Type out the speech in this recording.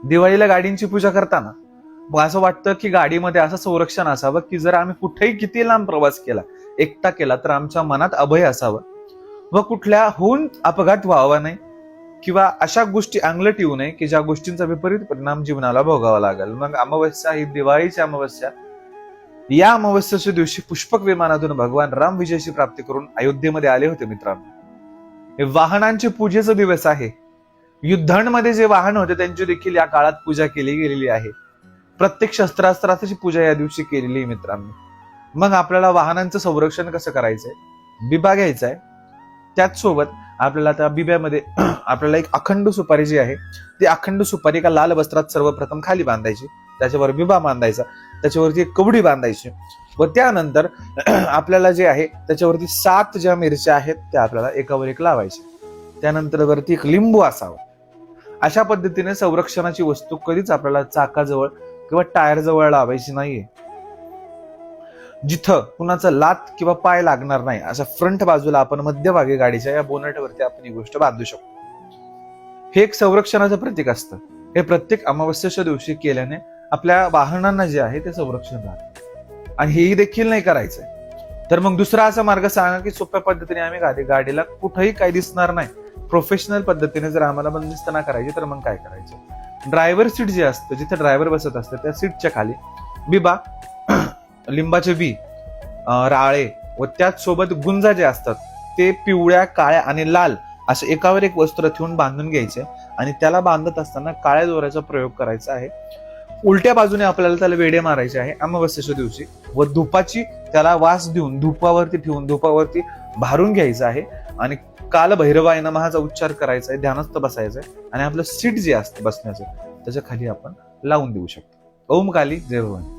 दिवाळीला गाडींची पूजा करताना मग असं वाटतं की गाडीमध्ये असं संरक्षण असावं की जर आम्ही कुठेही किती लांब प्रवास केला, एकटा केला, तर आमच्या मनात अभय असावं व कुठल्याहून अपघात व्हावा नाही किंवा अशा गोष्टी अंगलट येऊ नये की ज्या गोष्टींचा विपरीत परिणाम जीवनाला भोगावा लागेल. मग अमावस्या ही दिवाळीची अमावस्या. या अमावस्येच्या दिवशी पुष्पक विमानातून भगवान राम विजयाची प्राप्ती करून अयोध्येमध्ये आले होते. मित्रांनो, हे वाहनांचे पूजेचा दिवस आहे. युद्धांमध्ये जे वाहन होते त्यांची देखील या काळात पूजा केली गेलेली आहे. प्रत्येक शस्त्रास्त्राची पूजा या दिवशी केलेली आहे. मित्रांनो, मग आपल्याला वाहनांचं संरक्षण कसं करायचंय? बिबा घ्यायचा आहे. त्याच सोबत आपल्याला त्या बिब्यामध्ये आपल्याला एक अखंड सुपारी जी आहे ती अखंड सुपारी एका लाल वस्त्रात सर्वप्रथम खाली बांधायची, त्याच्यावर बिबा बांधायचा, त्याच्यावरती एक कवडी बांधायची व त्यानंतर आपल्याला जे आहे त्याच्यावरती 7 ज्या मिरच्या आहेत त्या आपल्याला एकावर एक लावायच्या. त्यानंतर वरती एक लिंबू असावा. अशा पद्धतीने संरक्षणाची वस्तू कधीच आपल्याला चाकाजवळ किंवा टायर जवळ लावायची नाहीये. जिथं कुणाचा लात किंवा पाय लागणार नाही अशा फ्रंट बाजूला आपण मध्यभागी गाडीच्या या बोनटवरती आपण ही गोष्ट बांधू शकतो. हे एक संरक्षणाचं प्रतीक असतं. हे प्रत्येक अमावस्येच्या दिवशी केल्याने आपल्या वाहनांना जे आहे ते संरक्षण राहतं. आणि हेही देखील नाही करायचंय तर मग दुसरा असा मार्ग सांगा की सोप्या पद्धतीने आम्ही गाडीला कुठेही काही दिसणार नाही, प्रोफेशनल पद्धतीने जर आम्हाला बंदिस्त करायची तर मग काय करायचं? ड्रायव्हर सीट जे असतं, जिथे ड्रायव्हर बसत असतं त्या सीटच्या खाली बिबा, लिंबाचे बी, राळे व त्याच सोबत गुंजा जे असतात ते पिवळ्या, काळ्या आणि लाल असे एकावर एक वस्त्र ठेवून बांधून घ्यायचे आणि त्याला बांधत असताना काळ्या दोऱ्याचा प्रयोग करायचा आहे. उलट्या बाजूने आपल्याला त्याला वेडे मारायचे आहे अमावस्येच्या दिवशी व धुपाची त्याला वास देऊन धुपावरती ठेवून धुपावरती भारून घ्यायचं आहे आणि काल भैरवाय नमःचा उच्चार करायचा आहे, ध्यानस्थ बसायचं आहे आणि आपलं सीट जे असतं बसण्याचं त्याच्या खाली आपण लावून देऊ शकतो. ओम काली जय भवानी.